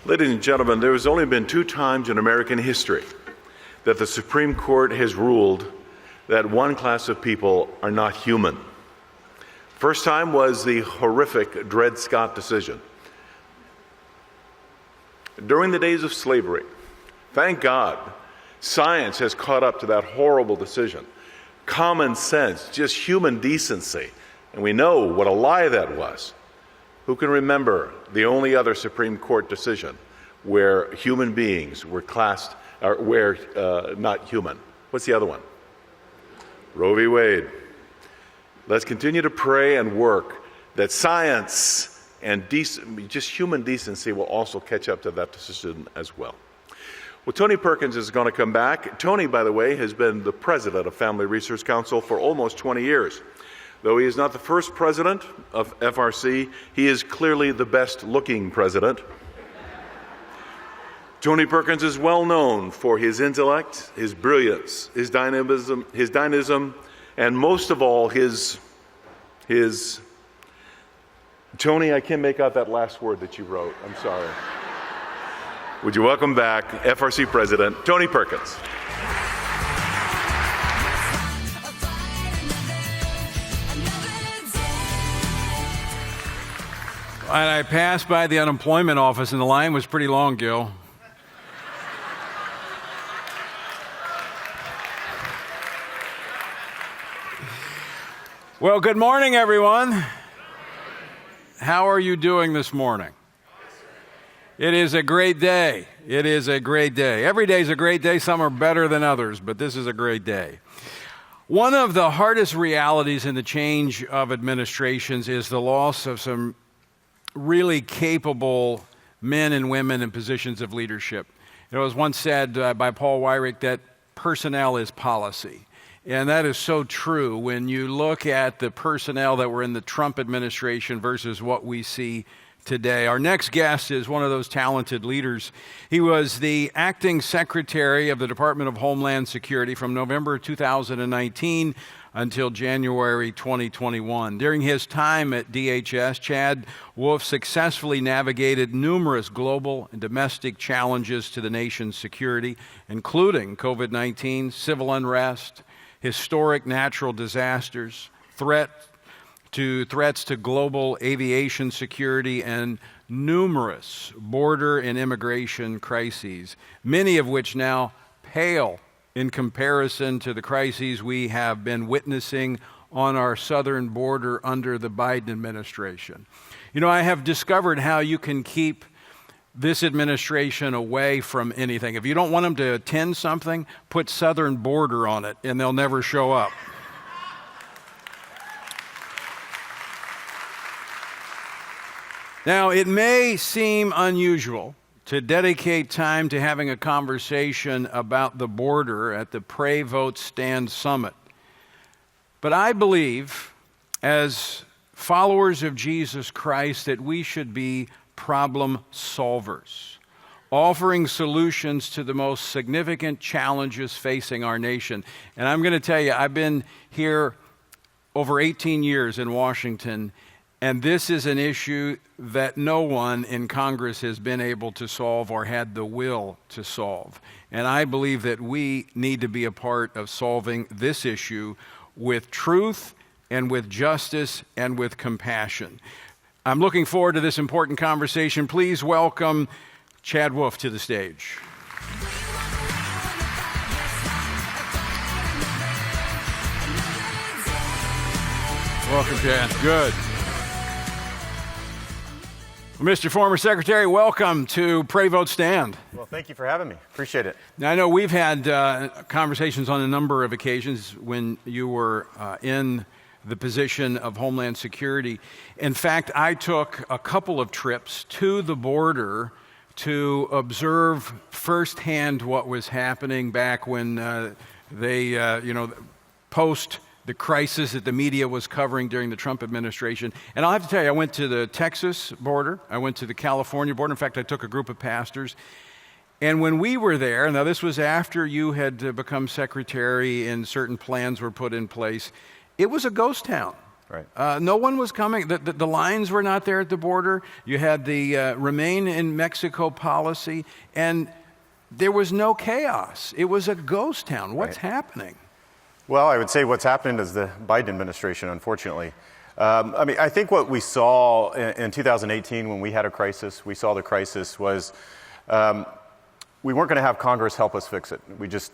Ladies and gentlemen, there has only been 2 times in American history that the Supreme Court has ruled that one class of people are not human. First time was the horrific Dred Scott decision. During the days of slavery, thank God, science has caught up to that horrible decision. Common sense, just human decency, and we know what a lie that was. Who can remember the only other Supreme Court decision where human beings were classed, or where not human? What's the other one? Roe v. Wade. Let's continue to pray and work that science and just human decency will also catch up to that decision as well. Well, Tony Perkins is going to come back. Tony, by the way, has been the president of Family Research Council for almost 20 years. Though he is not the first president of FRC, he is clearly the best-looking president. Tony Perkins is well known for his intellect, his brilliance, his dynamism, and most of all, his Tony, I can't make out that last word that you wrote. I'm sorry. Would you welcome back FRC President Tony Perkins? And I passed by the unemployment office, and the line was pretty long, Gil. Well, good morning, everyone. How are you doing this morning? It is a great day. It is a great day. Every day is a great day. Some are better than others, but this is a great day. One of the hardest realities in the change of administrations is the loss of some really capable men and women in positions of leadership. It was once said by Paul Weyrich that personnel is policy. And that is so true when you look at the personnel that were in the Trump administration versus what we see today. Our next guest is one of those talented leaders. He was the acting secretary of the Department of Homeland Security from November 2019 until January 2021. During his time at DHS, Chad Wolfe successfully navigated numerous global and domestic challenges to the nation's security, including COVID-19, civil unrest, historic natural disasters, threats to global aviation security, and numerous border and immigration crises, many of which now pale in comparison to the crises we have been witnessing on our southern border under the Biden administration. You know, I have discovered how you can keep this administration away from anything. If you don't want them to attend something, put southern border on it, and they'll never show up. Now, it may seem unusual to dedicate time to having a conversation about the border at the Pray, Vote, Stand Summit. But I believe, as followers of Jesus Christ, that we should be problem solvers, offering solutions to the most significant challenges facing our nation. And I'm going to tell you, I've been here over 18 years in Washington, and this is an issue that no one in Congress has been able to solve or had the will to solve. And I believe that we need to be a part of solving this issue with truth and with justice and with compassion. I'm looking forward to this important conversation. Please welcome Chad Wolfe to the stage. Welcome, Chad. Good. Well, Mr. Former Secretary, welcome to Pray, Vote, Stand. Well, thank you for having me. Appreciate it. Now, I know we've had conversations on a number of occasions when you were in the position of Homeland Security. In fact, I took a couple of trips to the border to observe firsthand what was happening back when post the crisis that the media was covering during the Trump administration. And I'll have to tell you, I went to the Texas border, I went to the California border. In fact, I took a group of pastors. And when we were there, now this was after you had become secretary and certain plans were put in place, it was a ghost town. Right. No one was coming. The lines were not there at the border. You had the remain in Mexico policy, and there was no chaos. It was a ghost town. What's happening? Well, I would say what's happened is the Biden administration, unfortunately. I think what we saw in 2018 when we had a crisis, the crisis was we weren't going to have Congress help us fix it.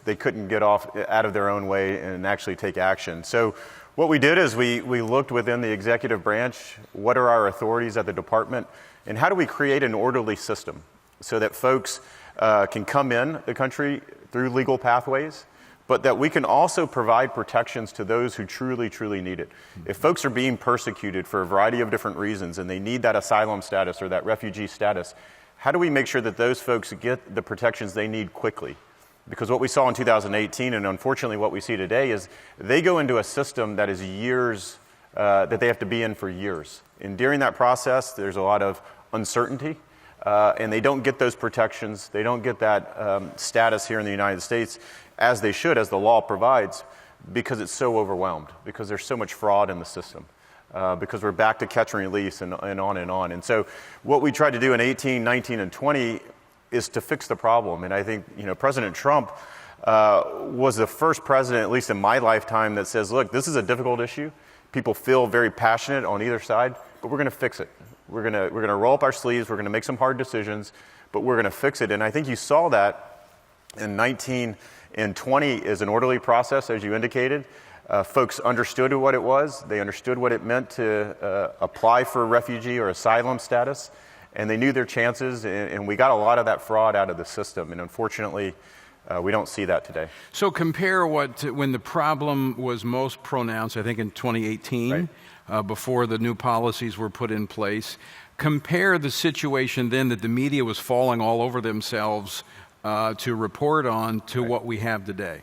They couldn't get out of their own way and actually take action. So what we did is we looked within the executive branch, what are our authorities at the department, and how do we create an orderly system so that folks can come in the country through legal pathways, but that we can also provide protections to those who truly, truly need it. If folks are being persecuted for a variety of different reasons and they need that asylum status or that refugee status, how do we make sure that those folks get the protections they need quickly? Because what we saw in 2018, and unfortunately what we see today, is they go into a system that is years, that they have to be in for years. And during that process, there's a lot of uncertainty, and they don't get those protections. They don't get that status here in the United States as they should, as the law provides, because it's so overwhelmed, because there's so much fraud in the system. Because we're back to catch and release and on and on. And so what we tried to do in 18, 19, and 20 is to fix the problem. And I think, President Trump was the first president, at least in my lifetime, that says, look, this is a difficult issue. People feel very passionate on either side, but we're going to fix it. We're going to roll up our sleeves. We're going to make some hard decisions, but we're going to fix it. And I think you saw that in 19 and 20 is an orderly process, as you indicated. Folks understood what it was. They understood what it meant to apply for refugee or asylum status, and they knew their chances, and we got a lot of that fraud out of the system, and unfortunately, we don't see that today. So compare when the problem was most pronounced, I think in 2018, before the new policies were put in place. Compare the situation then that the media was falling all over themselves to report on to what we have today.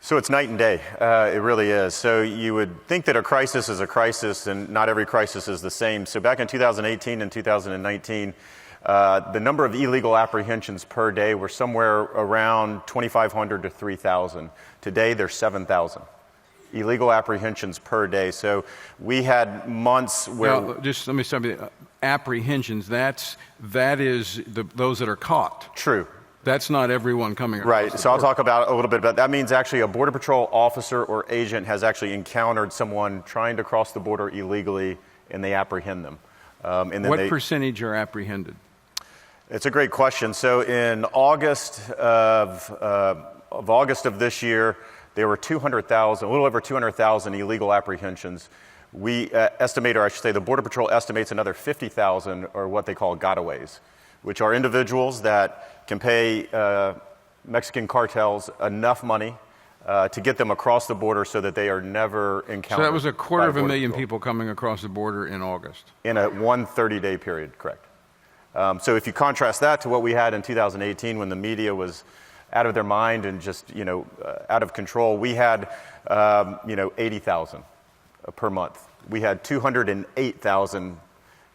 So it's night and day. It really is. So you would think that a crisis is a crisis, and not every crisis is the same. So back in 2018 and 2019, the number of illegal apprehensions per day were somewhere around 2,500 to 3,000. Today, there's 7,000 illegal apprehensions per day. So we had months where... Now, just let me stop you. Apprehensions, that is those that are caught. True. That's not everyone coming across. Right, so I'll talk about a little bit about that. That means actually a Border Patrol officer or agent has actually encountered someone trying to cross the border illegally, and they apprehend them. And then what percentage are apprehended? It's a great question. So in August of this year, there were 200,000, a little over 200,000 illegal apprehensions. We estimate, or I should say the Border Patrol estimates another 50,000 are what they call gotaways, which are individuals that can pay Mexican cartels enough money to get them across the border so that they are never encountered. So that was 250,000 people coming across the border in August? In a 130-day period, correct. So if you contrast that to what we had in 2018 when the media was out of their mind and just, out of control, we had, 80,000 per month. We had 208,000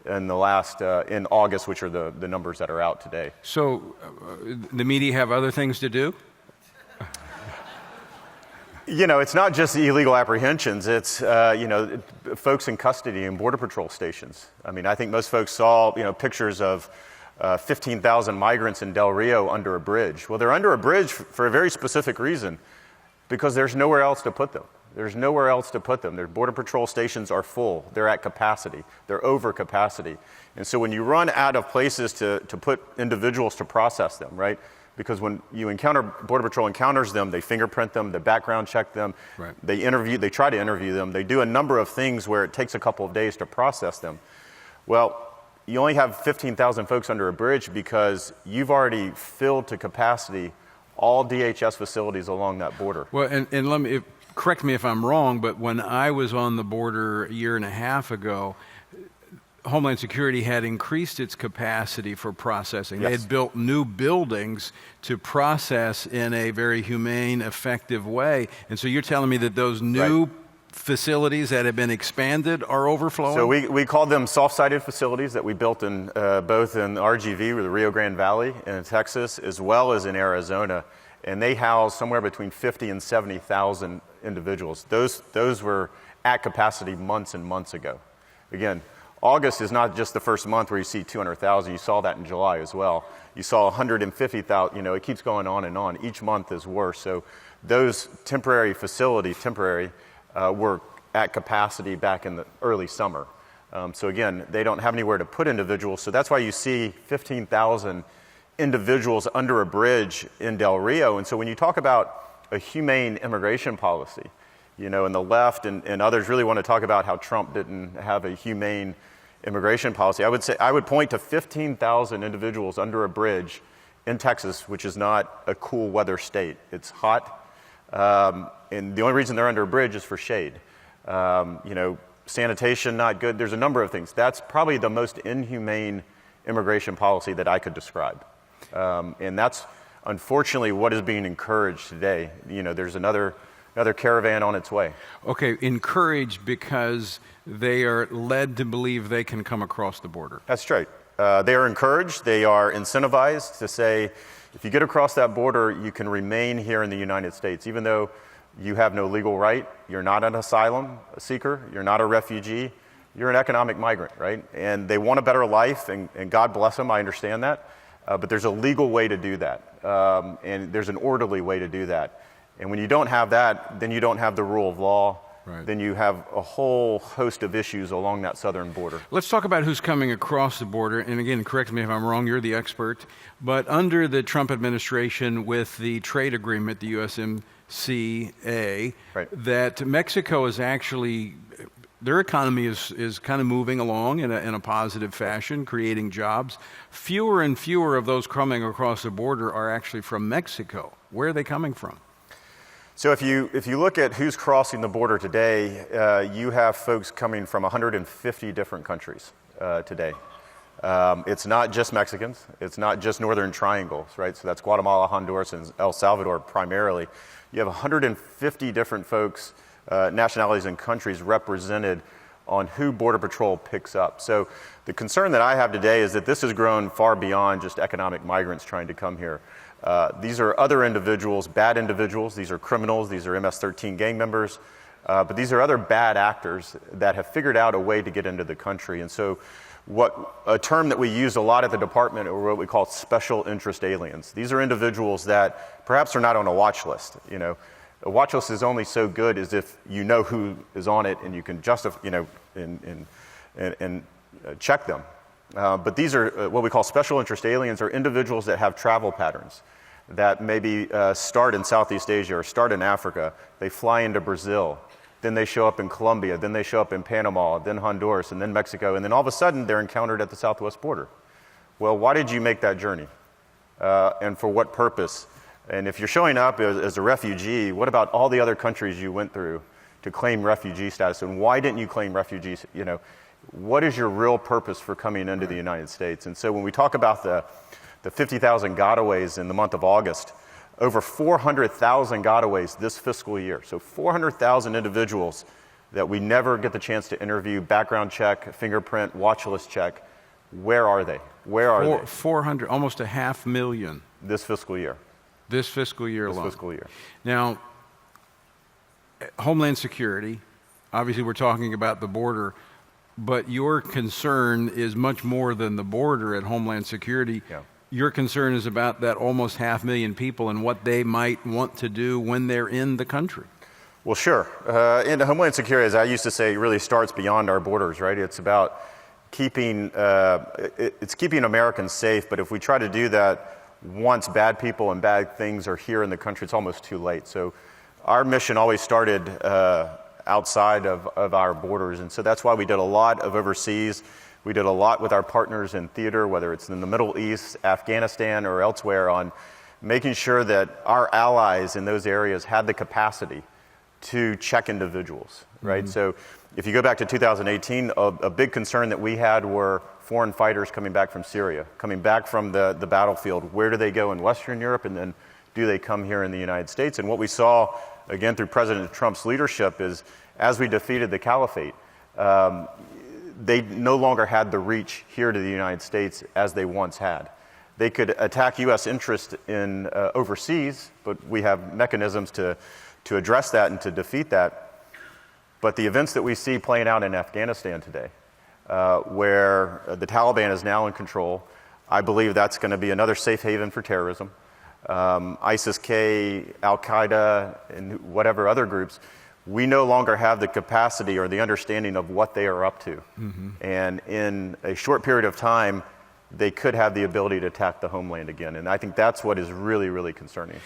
in the last, in August, which are the numbers that are out today. So the media have other things to do? It's not just illegal apprehensions. It's, folks in custody in Border Patrol stations. I think most folks saw, pictures of 15,000 migrants in Del Rio under a bridge. Well, they're under a bridge for a very specific reason, because there's nowhere else to put them. There's nowhere else to put them. Their Border Patrol stations are full. They're at capacity. They're over capacity. And so when you run out of places to put individuals to process them, right? Because when you encounter, Border Patrol encounters them, they fingerprint them, they background check them, right. They try to interview them. They do a number of things where it takes a couple of days to process them. Well, you only have 15,000 folks under a bridge because you've already filled to capacity all DHS facilities along that border. Well, and let me... Correct me if I'm wrong, but when I was on the border a year and a half ago, Homeland Security had increased its capacity for processing. Yes. They had built new buildings to process in a very humane, effective way. And so you're telling me that those new facilities that have been expanded are overflowing? So we call them soft-sided facilities that we built in both in RGV, or the Rio Grande Valley, in Texas, as well as in Arizona. And they house somewhere between 50 and 70,000 individuals. Those were at capacity months and months ago. Again, August is not just the first month where you see 200,000. You saw that in July as well. You saw 150,000. You know, it keeps going on and on. Each month is worse. So those temporary facilities, were at capacity back in the early summer. So again, they don't have anywhere to put individuals. So that's why you see 15,000 individuals under a bridge in Del Rio. And so when you talk about a humane immigration policy, you know, and the left and others really want to talk about how Trump didn't have a humane immigration policy, I would point to 15,000 individuals under a bridge in Texas, which is not a cool weather state. It's hot, and the only reason they're under a bridge is for shade. You know, sanitation not good. There's a number of things. That's probably the most inhumane immigration policy that I could describe, and that's unfortunately what is being encouraged today. You know, there's another caravan on its way. Okay, encouraged because they are led to believe they can come across the border. That's right. They are encouraged, they are incentivized to say, if you get across that border, you can remain here in the United States, even though you have no legal right, you're not an asylum seeker, you're not a refugee, you're an economic migrant, right? And they want a better life, and God bless them, I understand that, but there's a legal way to do that, and there's an orderly way to do that. And when you don't have that, then you don't have the rule of law. Right. Then you have a whole host of issues along that southern border. Let's talk about who's coming across the border. And again, correct me if I'm wrong, you're the expert. But under the Trump administration with the trade agreement, the USMCA, right, that Mexico is actually, their economy is kind of moving along in a positive fashion, creating jobs. Fewer and fewer of those coming across the border are actually from Mexico. Where are they coming from? So if you look at who's crossing the border today, you have folks coming from 150 different countries today. It's not just Mexicans. It's not just Northern Triangles, right? So that's Guatemala, Honduras, and El Salvador primarily. You have 150 different folks, nationalities and countries represented on who Border Patrol picks up. So the concern that I have today is that this has grown far beyond just economic migrants trying to come here. These are other individuals, bad individuals. These are criminals. These are MS-13 gang members. But these are other bad actors that have figured out a way to get into the country. And so a term that we use a lot at the department are what we call special interest aliens. These are individuals that perhaps are not on a watch list. You know, a watch list is only so good as if you know who is on it and you can justify, you know, and check them. But these are what we call special interest aliens, are individuals that have travel patterns that maybe start in Southeast Asia or start in Africa. They fly into Brazil, then they show up in Colombia, then they show up in Panama, then Honduras, and then Mexico, and then all of a sudden they're encountered at the southwest border. Well, why did you make that journey? And for what purpose? And if you're showing up as a refugee, what about all the other countries you went through to claim refugee status? And why didn't you claim refugees? You know, what is your real purpose for coming into the United States? And so when we talk about the 50,000 gotaways in the month of August, over 400,000 gotaways this fiscal year. So 400,000 individuals that we never get the chance to interview, background check, fingerprint, watch list check. Where are they? Where are they? 400, almost 500,000. This fiscal year. This fiscal year alone. This fiscal year. Now, Homeland Security, obviously we're talking about the border, but your concern is much more than the border at Homeland Security. Yeah. Your concern is about that almost 500,000 people and what they might want to do when they're in the country. Well, sure. In Homeland Security, as I used to say, really starts beyond our borders, right? It's about keeping Americans safe, but if we try to do that once bad people and bad things are here in the country, it's almost too late. So our mission always started outside of our borders, and so that's why we did a lot of overseas. We did a lot with our partners in theater, whether it's in the Middle East, Afghanistan, or elsewhere, on making sure that our allies in those areas had the capacity to check individuals, right? Mm-hmm. So if you go back to 2018, a big concern that we had were foreign fighters coming back from Syria, coming back from the battlefield. Where do they go in Western Europe, and then do they come here in the United States? And what we saw, again, through President Trump's leadership is, as we defeated the caliphate, they no longer had the reach here to the United States as they once had. They could attack U.S. interest in overseas, but we have mechanisms to address that and to defeat that. But the events that we see playing out in Afghanistan today, where the Taliban is now in control, I believe that's going to be another safe haven for terrorism. ISIS-K, Al-Qaeda, and whatever other groups, we no longer have the capacity or the understanding of what they are up to. And in a short period of time, they could have the ability to attack the homeland again. And I think that's what is really, really concerning.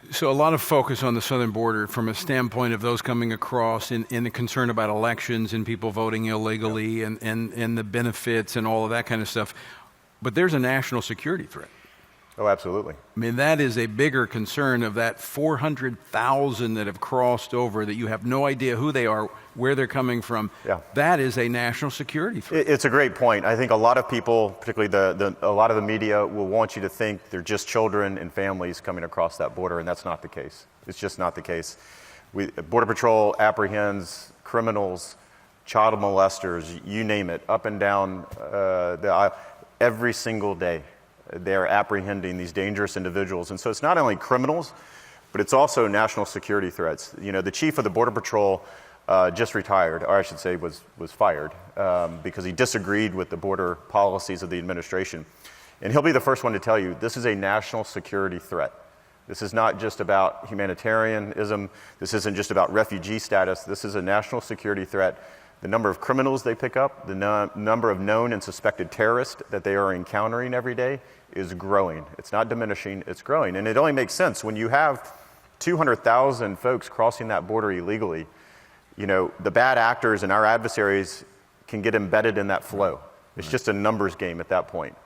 So a lot of focus on the southern border from a standpoint of those coming across and the concern about elections and people voting illegally and the benefits and all of that kind of stuff. But there's a national security threat. Oh, absolutely. I mean, that is a bigger concern of that 400,000 that have crossed over that you have no idea who they are, where they're coming from. Yeah. That is a national security threat. It's a great point. I think a lot of people, particularly a lot of the media, will want you to think they're just children and families coming across that border, and that's not the case. It's just not the case. Border Patrol apprehends criminals, child molesters, you name it, up and down the aisle, every single day. They're apprehending these dangerous individuals. And so it's not only criminals, but it's also national security threats. You know, the chief of the Border Patrol just retired, or I should say was fired, because he disagreed with the border policies of the administration. And he'll be the first one to tell you, this is a national security threat. This is not just about humanitarianism. This isn't just about refugee status. This is a national security threat. The number of criminals they pick up, the number of known and suspected terrorists that they are encountering every day is growing. It's not diminishing, it's growing. And it only makes sense when you have 200,000 folks crossing that border illegally. You know, the bad actors and our adversaries can get embedded in that flow. It's just a numbers game at that point.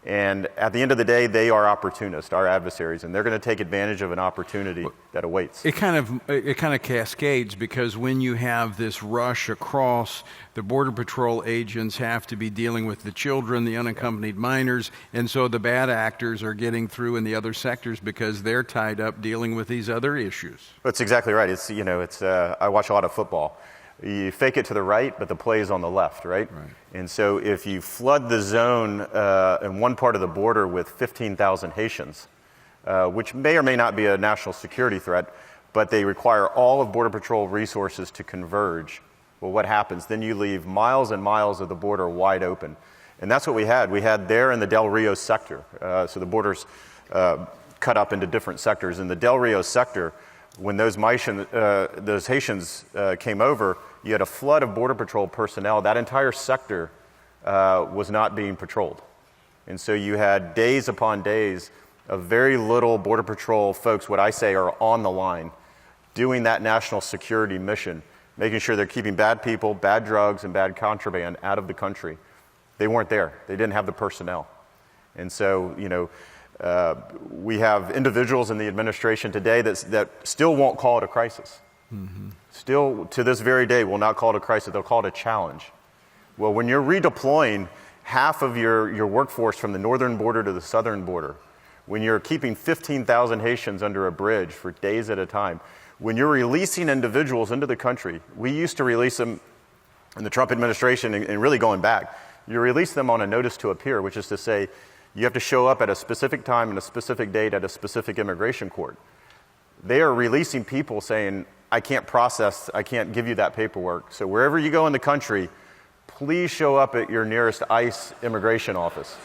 And at the end of the day, they are opportunists, our adversaries, and they're going to take advantage of an opportunity that awaits. It kind of cascades, because when you have this rush across, the Border Patrol agents have to be dealing with the children, the unaccompanied minors, and so the bad actors are getting through in the other sectors because they're tied up dealing with these other issues. That's exactly right. I watch a lot of football. You fake it to the right, but the play is on the left, right? And so if you flood the zone in one part of the border with 15,000 Haitians, which may or may not be a national security threat, but they require all of Border Patrol resources to converge, well, what happens? Then you leave miles and miles of the border wide open. And that's what we had. We had there in the Del Rio sector. So the border's cut up into different sectors. In the Del Rio sector, when those Haitians came over, you had a flood of Border Patrol personnel. That entire sector was not being patrolled. And so you had days upon days of very little Border Patrol folks, what I say are on the line, doing that national security mission, making sure they're keeping bad people, bad drugs, and bad contraband out of the country. They weren't there. They didn't have the personnel. And so, we have individuals in the administration today that still won't call it a crisis. Still, to this very day, will not call it a crisis. They'll call it a challenge. Well, when you're redeploying half of your workforce from the northern border to the southern border, when you're keeping 15,000 Haitians under a bridge for days at a time, when you're releasing individuals into the country, we used to release them in the Trump administration and really going back. You release them on a notice to appear, which is to say, you have to show up at a specific time and a specific date at a specific immigration court. They are releasing people saying, I can't give you that paperwork. So wherever you go in the country, please show up at your nearest ICE immigration office.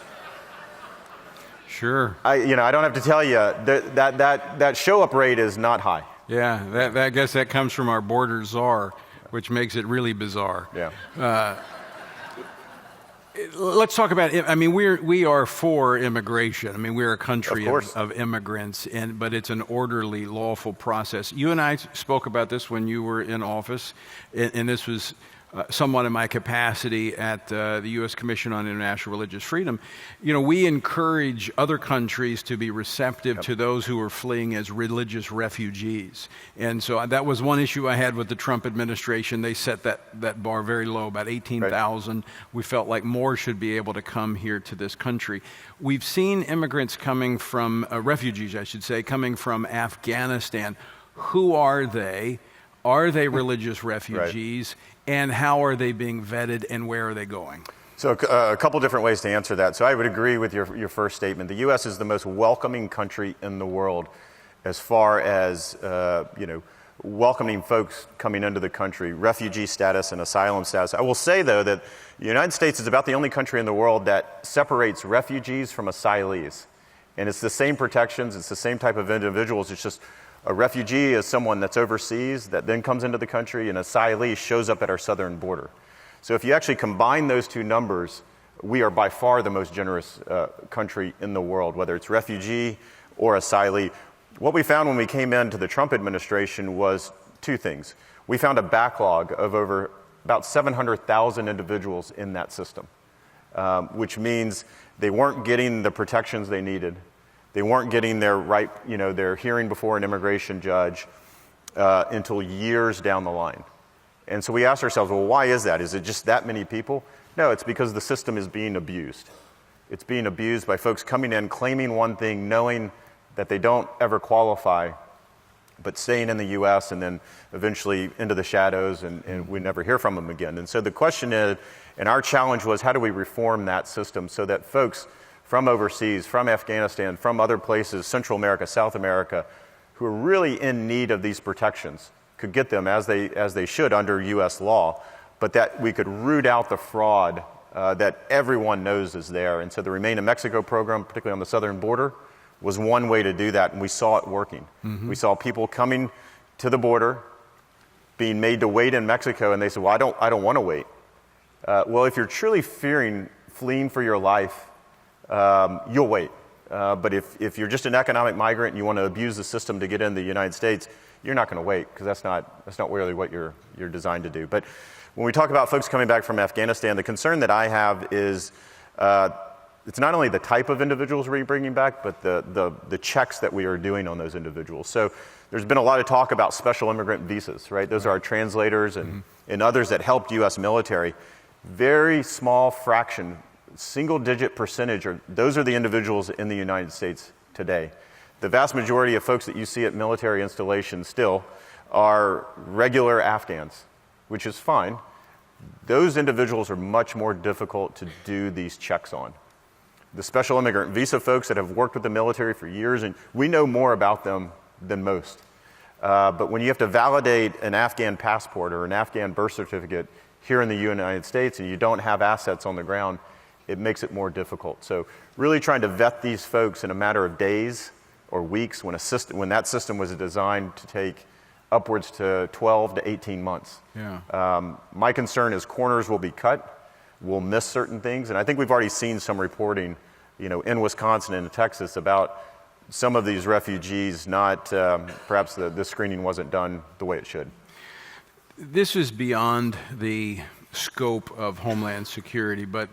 Sure. I don't have to tell you that show-up rate is not high. Yeah, I guess that comes from our border czar, which makes it really bizarre. Yeah. Let's talk about it. I mean, we are for immigration. I mean, we're a country of immigrants, but it's an orderly, lawful process. You and I spoke about this when you were in office, and this was somewhat in my capacity at the U.S. Commission on International Religious Freedom. We encourage other countries to be receptive to those who are fleeing as religious refugees. And so that was one issue I had with the Trump administration. They set that bar very low, about 18,000. Right. We felt like more should be able to come here to this country. We've seen immigrants coming from, refugees, I should say, coming from Afghanistan. Who are they? Are they religious refugees? Right. And how are they being vetted, and where are they going? So a couple different ways to answer that. So I would agree with your first statement. The U.S. is the most welcoming country in the world as far as welcoming folks coming into the country, refugee status and asylum status. I will say, though, that the United States is about the only country in the world that separates refugees from asylees. And it's the same protections, it's the same type of individuals. It's just a refugee is someone that's overseas that then comes into the country, and an asylee shows up at our southern border. So if you actually combine those two numbers, we are by far the most generous country in the world, whether it's refugee or asylee. What we found when we came into the Trump administration was two things. We found a backlog of over about 700,000 individuals in that system, which means they weren't getting the protections they needed. They weren't getting their their hearing before an immigration judge until years down the line. And so we asked ourselves, well, why is that? Is it just that many people? No, it's because the system is being abused. It's being abused by folks coming in, claiming one thing, knowing that they don't ever qualify, but staying in the U.S. and then eventually into the shadows, and we never hear from them again. And so the question is, and our challenge was, how do we reform that system so that folks from overseas, from Afghanistan, from other places, Central America, South America, who are really in need of these protections could get them as they should under U.S. law, but that we could root out the fraud that everyone knows is there. And so the Remain in Mexico program, particularly on the southern border, was one way to do that, and we saw it working. Mm-hmm. We saw people coming to the border, being made to wait in Mexico, and they said, well, I don't want to wait. Well, if you're truly fleeing for your life, you'll wait. But if you're just an economic migrant and you want to abuse the system to get into the United States, you're not going to wait, because that's not really what you're designed to do. But when we talk about folks coming back from Afghanistan, the concern that I have is it's not only the type of individuals we're bringing back, but the checks that we are doing on those individuals. So there's been a lot of talk about special immigrant visas, right? Those are our translators and others that helped U.S. military. Very small fraction, single-digit percentage, those are the individuals in the United States today. The vast majority of folks that you see at military installations still are regular Afghans, which is fine. Those individuals are much more difficult to do these checks on. The special immigrant visa folks that have worked with the military for years, and we know more about them than most. But when you have to validate an Afghan passport or an Afghan birth certificate here in the United States and you don't have assets on the ground, it makes it more difficult. So really trying to vet these folks in a matter of days or weeks when that system was designed to take upwards to 12 to 18 months. Yeah. My concern is corners will be cut. We'll miss certain things, and I think we've already seen some reporting, in Wisconsin and Texas about some of these refugees not, perhaps the screening wasn't done the way it should. This is beyond the scope of Homeland Security, but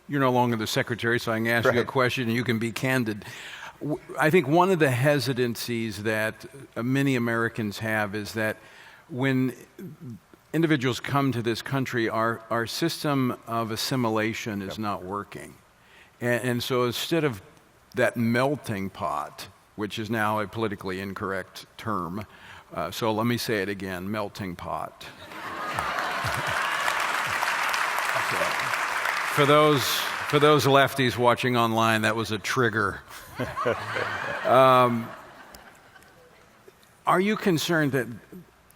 you're no longer the secretary, so I can ask you a question and you can be candid. I think one of the hesitancies that many Americans have is that when individuals come to this country, our system of assimilation is not working. And so instead of that melting pot, which is now a politically incorrect term, so let me say it again, melting pot. For those lefties watching online, that was a trigger. Are you concerned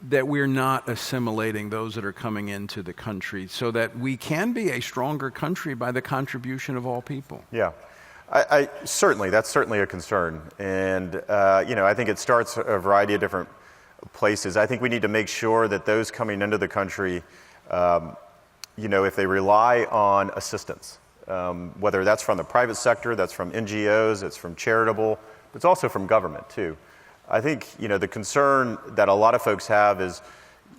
that we're not assimilating those that are coming into the country so that we can be a stronger country by the contribution of all people? Yeah, that's certainly a concern. And, I think it starts a variety of different places. I think we need to make sure that those coming into the country, if they rely on assistance, whether that's from the private sector, that's from NGOs, it's from charitable, but it's also from government too. I think, the concern that a lot of folks have is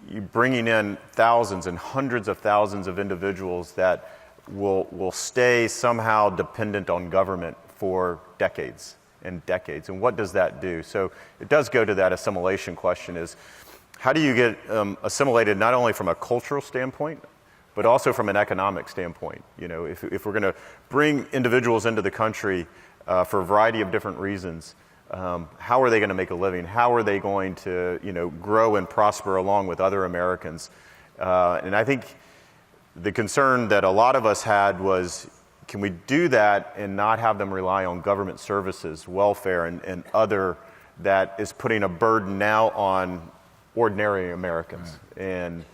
you bringing in thousands and hundreds of thousands of individuals that will stay somehow dependent on government for decades and decades. And what does that do? So it does go to that assimilation question is, how do you get assimilated not only from a cultural standpoint, but also from an economic standpoint? If we're going to bring individuals into the country for a variety of different reasons, how are they going to make a living? How are they going to, grow and prosper along with other Americans? And I think the concern that a lot of us had was, can we do that and not have them rely on government services, welfare, and other that is putting a burden now on ordinary Americans. Right. And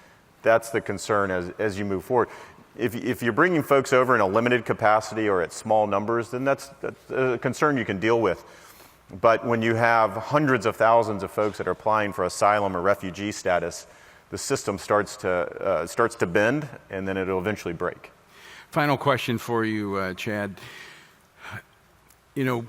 that's the concern as you move forward. If you're bringing folks over in a limited capacity or at small numbers, then that's a concern you can deal with. But when you have hundreds of thousands of folks that are applying for asylum or refugee status, the system starts to bend, and then it'll eventually break. Final question for you, Chad. You know,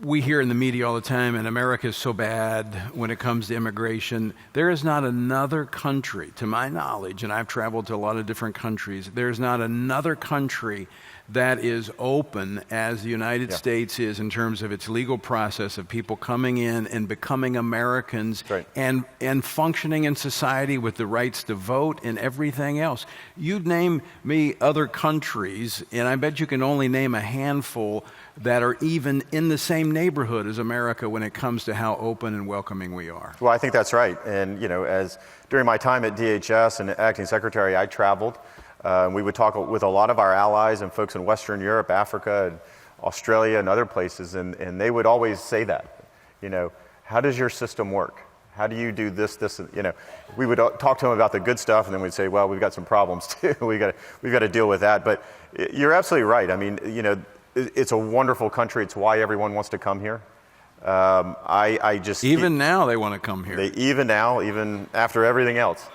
we hear in the media all the time, and America is so bad when it comes to immigration. There is not another country, to my knowledge, and I've traveled to a lot of different countries, there's not another country that is open as the United States is in terms of its legal process of people coming in and becoming Americans. Right. and functioning in society with the rights to vote and everything else. You'd name me other countries, and I bet you can only name a handful that are even in the same neighborhood as America when it comes to how open and welcoming we are. Well, I think that's right. And, you know, as during my time at DHS and acting secretary, I traveled. We would talk with a lot of our allies and folks in Western Europe, Africa, and Australia, and other places, and they would always say that, you know, how does your system work? How do you do this, you know? We would talk to them about the good stuff, and then we'd say, well, we've got some problems too. we've got to deal with that. But you're absolutely right. I mean, you know, it's a wonderful country. It's why everyone wants to come here. Even now they want to come here. Even after everything else,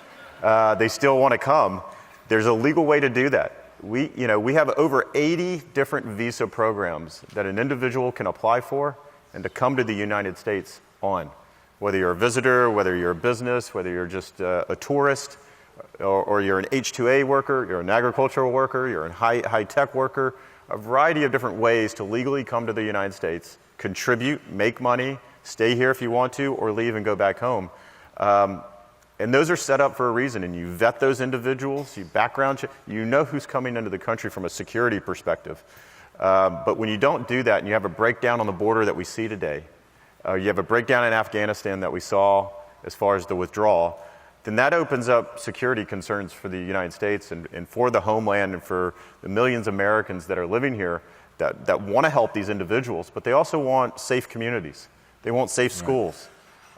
they still want to come. There's a legal way to do that. We have over 80 different visa programs that an individual can apply for and to come to the United States on. Whether you're a visitor, whether you're a business, whether you're just a tourist, or you're an H-2A worker, you're an agricultural worker, you're a high-tech worker, a variety of different ways to legally come to the United States, contribute, make money, stay here if you want to, or leave and go back home. And those are set up for a reason, and you vet those individuals, you background check, you know who's coming into the country from a security perspective. But when you don't do that and you have a breakdown on the border that we see today, you have a breakdown in Afghanistan that we saw as far as the withdrawal, then that opens up security concerns for the United States and for the homeland and for the millions of Americans that are living here that want to help these individuals, but they also want safe communities. They want safe schools.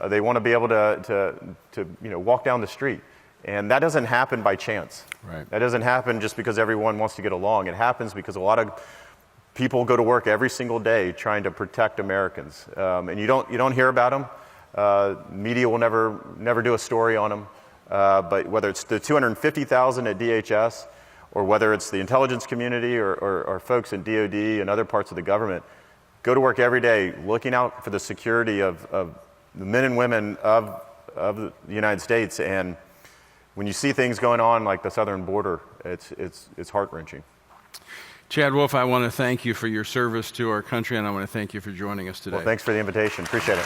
They want to be able to walk down the street. And that doesn't happen by chance. Right. That doesn't happen just because everyone wants to get along. It happens because a lot of people go to work every single day trying to protect Americans. And you don't hear about them. Media will never do a story on them. But whether it's the 250,000 at DHS or whether it's the intelligence community or folks in DOD and other parts of the government, go to work every day looking out for the security of the men and women of the United States. And when you see things going on like the southern border, it's heart-wrenching. Chad Wolfe, I want to thank you for your service to our country, and I want to thank you for joining us today. Well, thanks for the invitation. Appreciate it.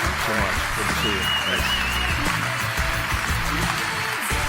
Thanks so much. Good to see you. Thanks.